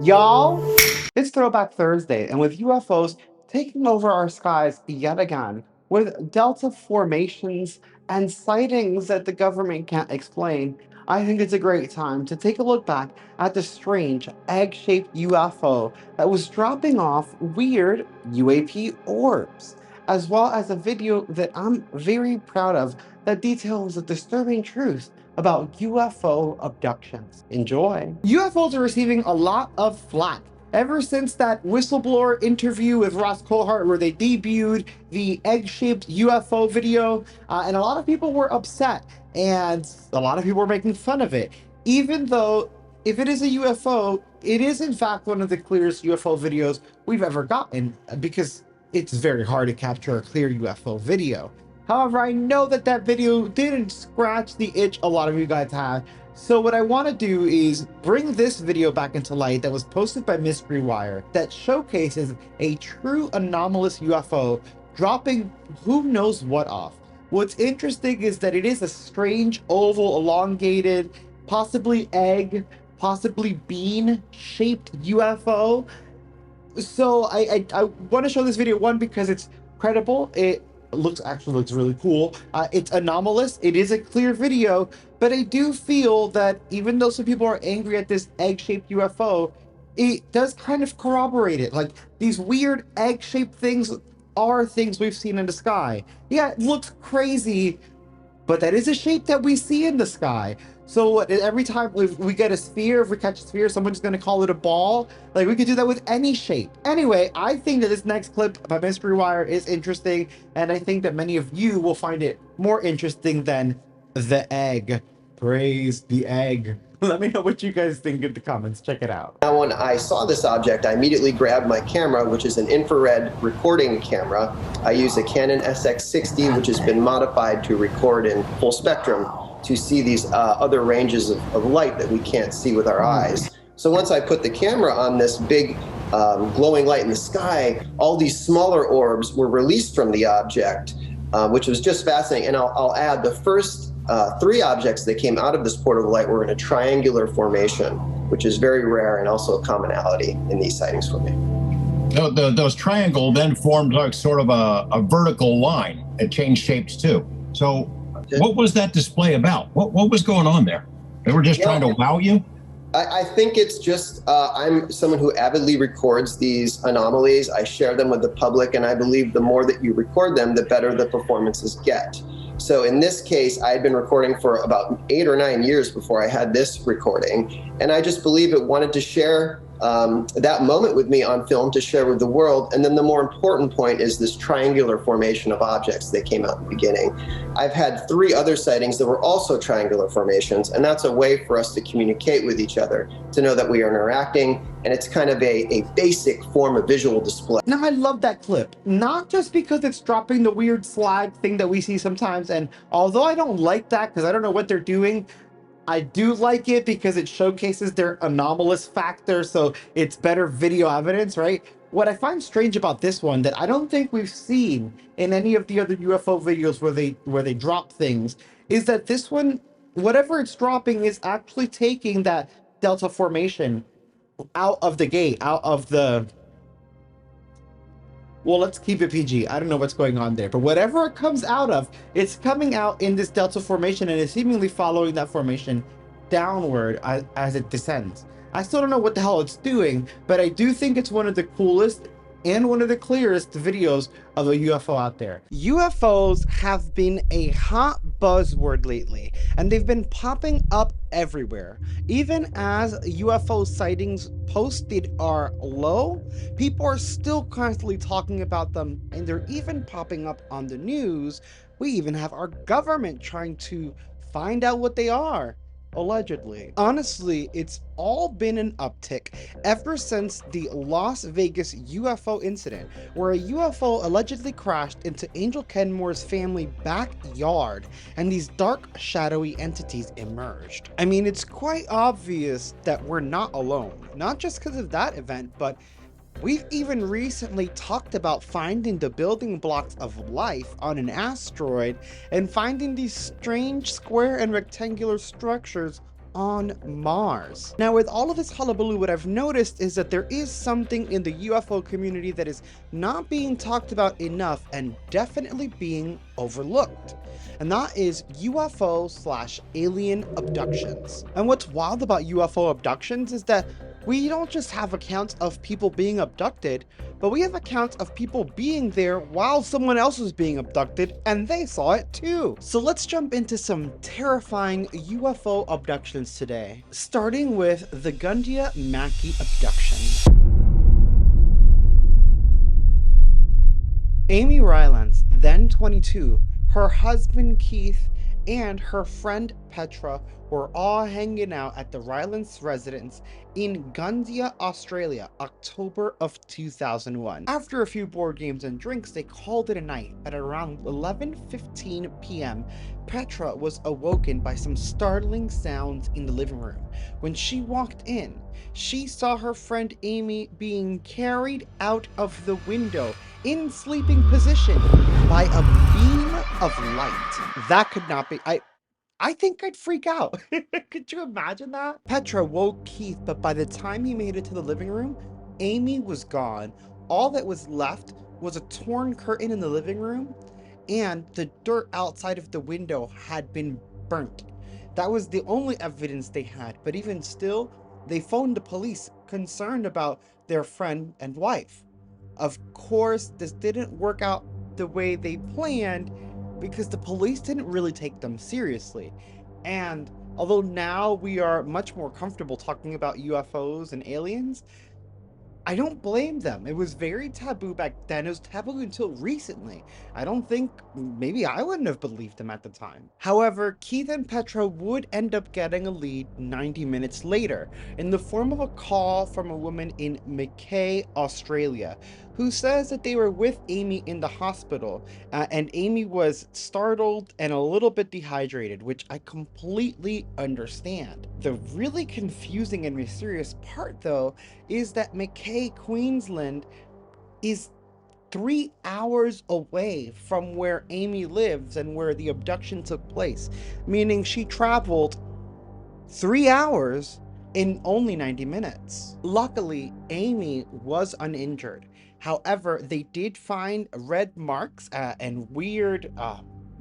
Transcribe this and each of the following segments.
Y'all, it's Throwback Thursday, and with UFOs taking over our skies yet again, with delta formations and sightings that the government can't explain, I think it's a great time to take a look back at the strange egg-shaped UFO that was dropping off weird UAP orbs, as well as a video that I'm very proud of that details the disturbing truth about UFO abductions. Enjoy. UFOs are receiving a lot of flack ever since that whistleblower interview with Ross Coulthart where they debuted the egg-shaped UFO video, and a lot of people were upset and a lot of people were making fun of it, even though if it is a UFO, it is in fact one of the clearest UFO videos we've ever gotten, because it's very hard to capture a clear UFO video. However, I know that that video didn't scratch the itch a lot of you guys have. So what I want to do is bring this video back into light that was posted by Mystery Wire that showcases a true anomalous UFO dropping who knows what off. What's interesting is that it is a strange oval, elongated, possibly egg, possibly bean shaped UFO. So I want to show this video, one, because it's credible. It actually looks really cool. It's anomalous. It is a clear video, but I do feel that even though some people are angry at this egg-shaped UFO, it does kind of corroborate it. Like, these weird egg-shaped things are things we've seen in the sky. Yeah, it looks crazy, but that is a shape that we see in the sky. So every time we get a sphere, if we catch a sphere, someone's going to call it a ball. Like, we could do that with any shape. Anyway, I think that this next clip by Mystery Wire is interesting, and I think that many of you will find it more interesting than the egg. Praise the egg. Let me know what you guys think in the comments. Check it out. Now, when I saw this object, I immediately grabbed my camera, which is an infrared recording camera. I use a Canon SX60, which has been modified to record in full spectrum to see these other ranges of light that we can't see with our eyes. So once I put the camera on this big glowing light in the sky, all these smaller orbs were released from the object, which was just fascinating. And I'll add, the first three objects that came out of this portal of light were in a triangular formation, which is very rare and also a commonality in these sightings for me. Those triangle then formed like sort of a vertical line. It changed shapes too. So what was that display about? What was going on there? They were just trying to wow you? I think it's just, I'm someone who avidly records these anomalies. I share them with the public, and I believe the more that you record them, the better the performances get. So in this case, I had been recording for about 8 or 9 years before I had this recording, and I just believe it wanted to share that moment with me on film, to share with the world. And then the more important point is this triangular formation of objects that came out in the beginning. I've had 3 other sightings that were also triangular formations, and that's a way for us to communicate with each other, to know that we are interacting, and it's kind of a basic form of visual display. Now, I love that clip, not just because it's dropping the weird flag thing that we see sometimes, and although I don't like that because I don't know what they're doing, I do like it because it showcases their anomalous factor, so it's better video evidence, right? What I find strange about this one that I don't think we've seen in any of the other UFO videos where they drop things is that this one, whatever it's dropping, is actually taking that delta formation out of the gate, out of the... Well, let's keep it PG. I don't know what's going on there, but whatever it comes out of, it's coming out in this delta formation and is seemingly following that formation downward as it descends. I still don't know what the hell it's doing, but I do think it's one of the coolest and one of the clearest videos of a UFO out there. UFOs have been a hot buzzword lately, and they've been popping up everywhere. Even as UFO sightings posted are low, people are still constantly talking about them, and they're even popping up on the news. We even have our government trying to find out what they are. Allegedly. Honestly, it's all been an uptick ever since the Las Vegas UFO incident, where a UFO allegedly crashed into Angel Kenmore's family backyard and these dark, shadowy entities emerged. I mean, it's quite obvious that we're not alone, not just because of that event, but we've even recently talked about finding the building blocks of life on an asteroid and finding these strange square and rectangular structures on Mars. Now, with all of this hullabaloo, what I've noticed is that there is something in the UFO community that is not being talked about enough and definitely being overlooked. And that is UFO/alien abductions. And what's wild about UFO abductions is that we don't just have accounts of people being abducted, but we have accounts of people being there while someone else was being abducted and they saw it too. So let's jump into some terrifying UFO abductions today, starting with the Gundia Mackey abduction. Amy Rylance, then 22, her husband Keith, and her friend Petra were all hanging out at the Rylance residence in Gundia, Australia, October of 2001. After a few board games and drinks, they called it a night. At around 11:15 p.m., Petra was awoken by some startling sounds in the living room. When she walked in, she saw her friend Amy being carried out of the window in sleeping position by a beam of light. That could not be. I think I'd freak out. Could you imagine that? Petra woke Keith, but by the time he made it to the living room, Amy was gone. All that was left was a torn curtain in the living room, and the dirt outside of the window had been burnt. That was the only evidence they had, but even still, they phoned the police, concerned about their friend and wife. Of course, this didn't work out the way they planned because the police didn't really take them seriously. And although now we are much more comfortable talking about UFOs and aliens, I don't blame them. It was very taboo back then. It was taboo until recently. I don't think, maybe I wouldn't have believed them at the time. However, Keith and Petra would end up getting a lead 90 minutes later in the form of a call from a woman in Mackay, Australia, who says that they were with Amy in the hospital, and Amy was startled and a little bit dehydrated, which I completely understand. The really confusing and mysterious part, though, is that Mackay, Queensland is 3 hours away from where Amy lives and where the abduction took place, meaning she traveled 3 hours in only 90 minutes. Luckily, Amy was uninjured. However, they did find red marks and weird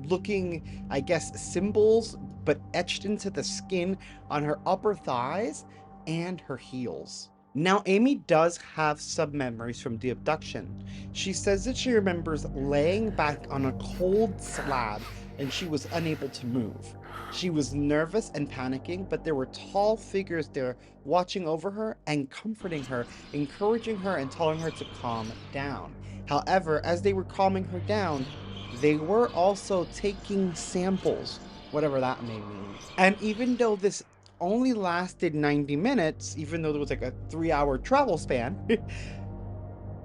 looking, I guess, symbols, but etched into the skin on her upper thighs and her heels. Now, Amy does have some memories from the abduction. She says that she remembers laying back on a cold slab and she was unable to move. She was nervous and panicking, but there were tall figures there watching over her and comforting her, encouraging her and telling her to calm down. However, as they were calming her down, they were also taking samples, whatever that may mean. And even though this only lasted 90 minutes, even though there was like a 3-hour travel span,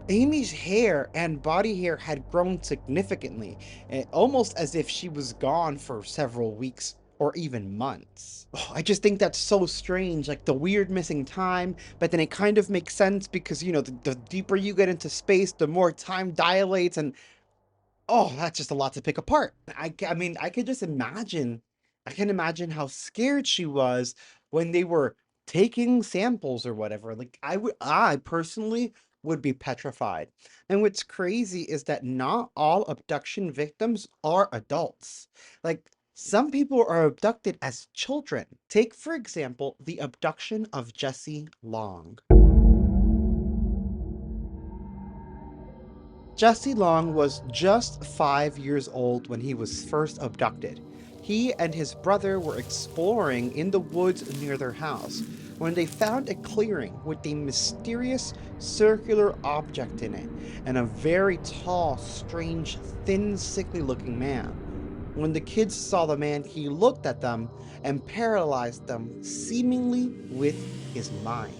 Amy's hair and body hair had grown significantly, almost as if she was gone for several weeks or even months. Oh, I just think that's so strange, like the weird missing time, but then it kind of makes sense because, you know, the deeper you get into space, the more time dilates, and oh, that's just a lot to pick apart. I mean, I can imagine how scared she was when they were taking samples or whatever. Like I personally would be petrified. And what's crazy is that not all abduction victims are adults. Like some people are abducted as children. Take, for example, the abduction of Jesse Long. Jesse Long was just 5 years old when he was first abducted. He and his brother were exploring in the woods near their house when they found a clearing with a mysterious circular object in it and a very tall, strange, thin, sickly looking man. When the kids saw the man, he looked at them and paralyzed them, seemingly with his mind.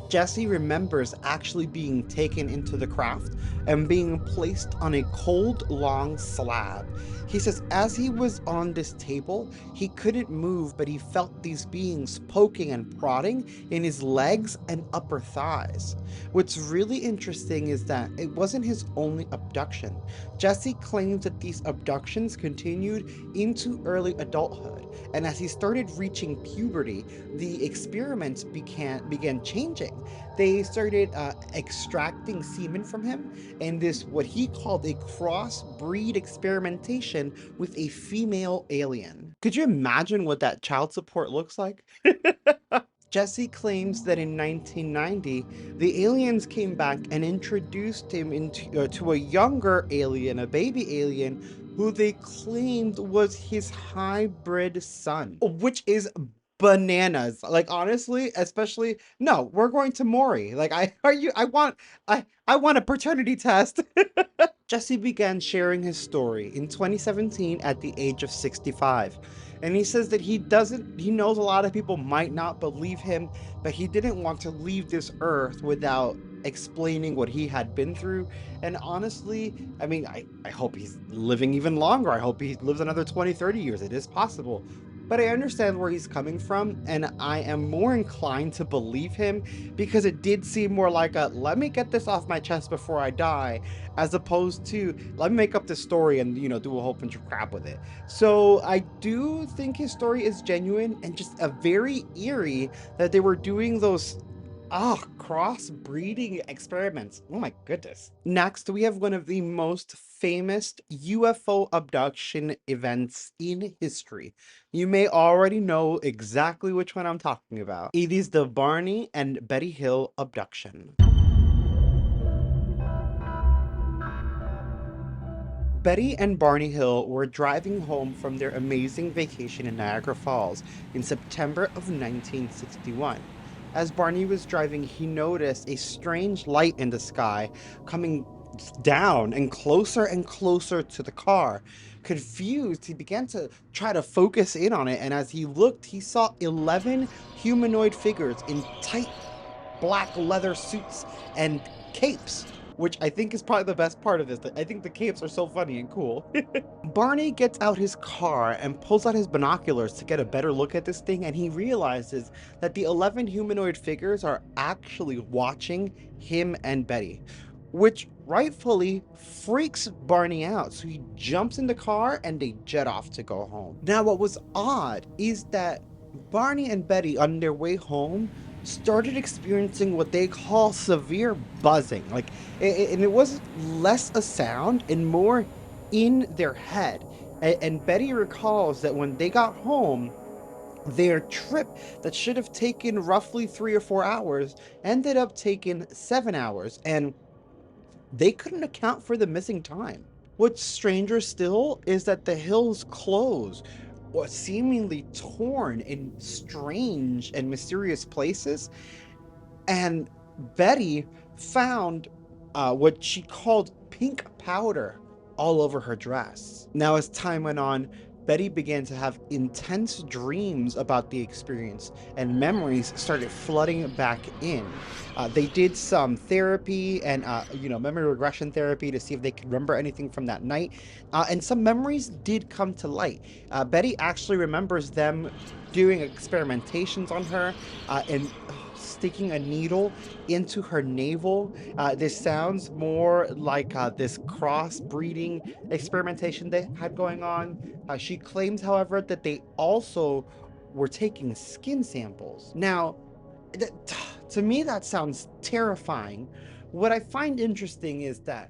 Jesse remembers actually being taken into the craft and being placed on a cold, long slab. He says as he was on this table, he couldn't move, but he felt these beings poking and prodding in his legs and upper thighs. What's really interesting is that it wasn't his only abduction. Jesse claims that these abductions continued into early adulthood, and as he started reaching puberty, the experiments began changing. They started extracting semen from him, and this what he called a cross-breed experimentation with a female alien. Could you imagine what that child support looks like? Jesse claims that in 1990, the aliens came back and introduced him to a younger alien, a baby alien, who they claimed was his hybrid son, which is bananas. Like honestly, especially no, we're going to Maury. Like I want a paternity test. Jesse began sharing his story in 2017 at the age of 65. And he says that he knows a lot of people might not believe him, but he didn't want to leave this earth without explaining what he had been through. And honestly, I mean, I hope he's living even longer. I hope he lives another 20, 30 years. It is possible. But I understand where he's coming from, and I am more inclined to believe him because it did seem more like a let me get this off my chest before I die, as opposed to let me make up this story and do a whole bunch of crap with it. So I do think his story is genuine and just a very eerie that they were doing those cross-breeding experiments. Oh my goodness. Next, we have one of the most famous UFO abduction events in history. You may already know exactly which one I'm talking about. It is the Barney and Betty Hill abduction. Betty and Barney Hill were driving home from their amazing vacation in Niagara Falls in September of 1961. As Barney was driving, he noticed a strange light in the sky coming down and closer to the car. Confused, he began to try to focus in on it, and as he looked, he saw 11 humanoid figures in tight black leather suits and capes, which I think is probably the best part of this. I think the capes are so funny and cool. Barney gets out his car and pulls out his binoculars to get a better look at this thing, and he realizes that the 11 humanoid figures are actually watching him and Betty, which rightfully freaks Barney out. So he jumps in the car and they jet off to go home. Now, what was odd is that Barney and Betty, on their way home, started experiencing what they call severe buzzing. And it was less a sound and more in their head. And Betty recalls that when they got home, their trip that should have taken roughly 3 or 4 hours ended up taking 7 hours, and they couldn't account for the missing time. What's stranger still is that the Hills' clothes were seemingly torn in strange and mysterious places, and Betty found what she called pink powder all over her dress. Now, as time went on, Betty began to have intense dreams about the experience, and memories started flooding back in. They did some therapy and, memory regression therapy to see if they could remember anything from that night. And some memories did come to light. Betty actually remembers them doing experimentations on her and sticking a needle into her navel. This sounds more like this cross-breeding experimentation they had going on. She claims, however, that they also were taking skin samples. Now, to me, that sounds terrifying. What I find interesting is that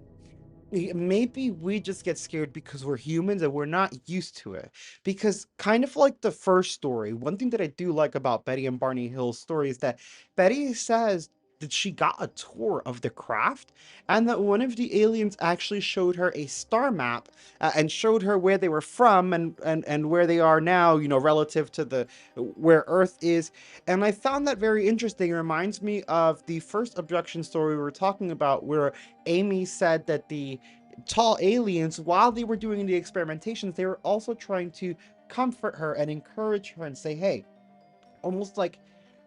maybe we just get scared because we're humans and we're not used to it. Because kind of like the first story, one thing that I do like about Betty and Barney Hill's story is that Betty says that she got a tour of the craft and that one of the aliens actually showed her a star map and showed her where they were from and where they are now, relative to the where Earth is. And I found that very interesting. It reminds me of the first abduction story we were talking about, where Amy said that the tall aliens, while they were doing the experimentations, they were also trying to comfort her and encourage her and say, hey, almost like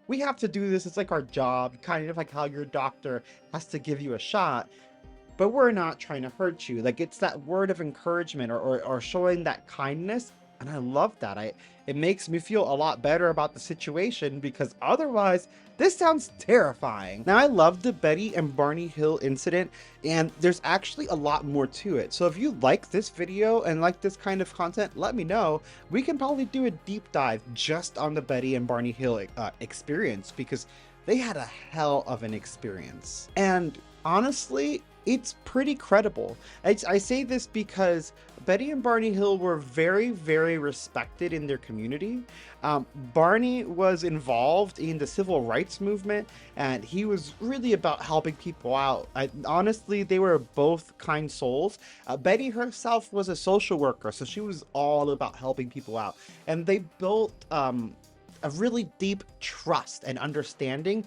we have to do this. It's like our job, kind of like how your doctor has to give you a shot, but we're not trying to hurt you. Like, it's that word of encouragement, or showing that kindness. And I love that. It makes me feel a lot better about the situation, because otherwise this sounds terrifying. Now, I love the Betty and Barney Hill incident, and there's actually a lot more to it. So if you like this video and like this kind of content, let me know. We can probably do a deep dive just on the Betty and Barney Hill experience, because they had a hell of an experience. And honestly, it's pretty credible. I say this because Betty and Barney Hill were very, very respected in their community. Barney was involved in the civil rights movement, and he was really about helping people out. Honestly, they were both kind souls. Betty herself was a social worker, so she was all about helping people out. And they built a really deep trust and understanding,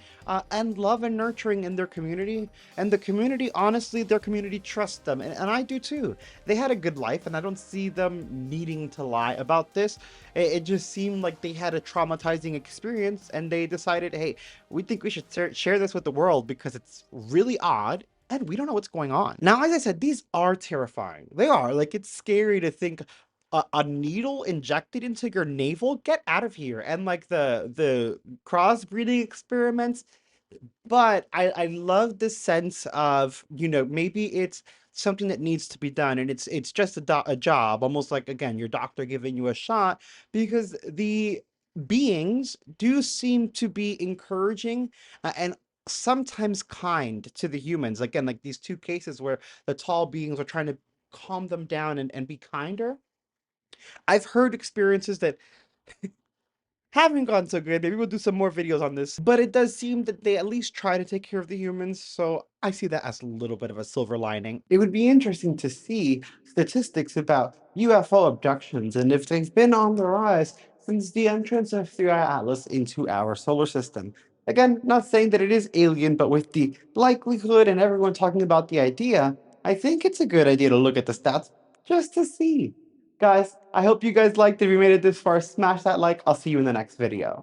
and love and nurturing in their community. And the community, honestly, their community trusts them. And I do too. They had a good life, and I don't see them needing to lie about this. It just seemed like they had a traumatizing experience, and they decided, hey, we think we should share this with the world because it's really odd and we don't know what's going on. Now, as I said, these are terrifying. They are. Like, it's scary to think a needle injected into your navel. Get out of here. And like the crossbreeding experiments. But I love this sense of, maybe it's something that needs to be done, and it's just a job, almost like, again, your doctor giving you a shot, because the beings do seem to be encouraging, and sometimes kind to the humans. Again, like these two cases where the tall beings are trying to calm them down and be kinder. I've heard experiences that haven't gone so good. Maybe we'll do some more videos on this, but it does seem that they at least try to take care of the humans, so I see that as a little bit of a silver lining. It would be interesting to see statistics about UFO abductions and if they've been on the rise since the entrance of 3i Atlas into our solar system. Again, not saying that it is alien, but with the likelihood and everyone talking about the idea, I think it's a good idea to look at the stats just to see. Guys, I hope you guys liked it. If you made it this far, smash that like. I'll see you in the next video.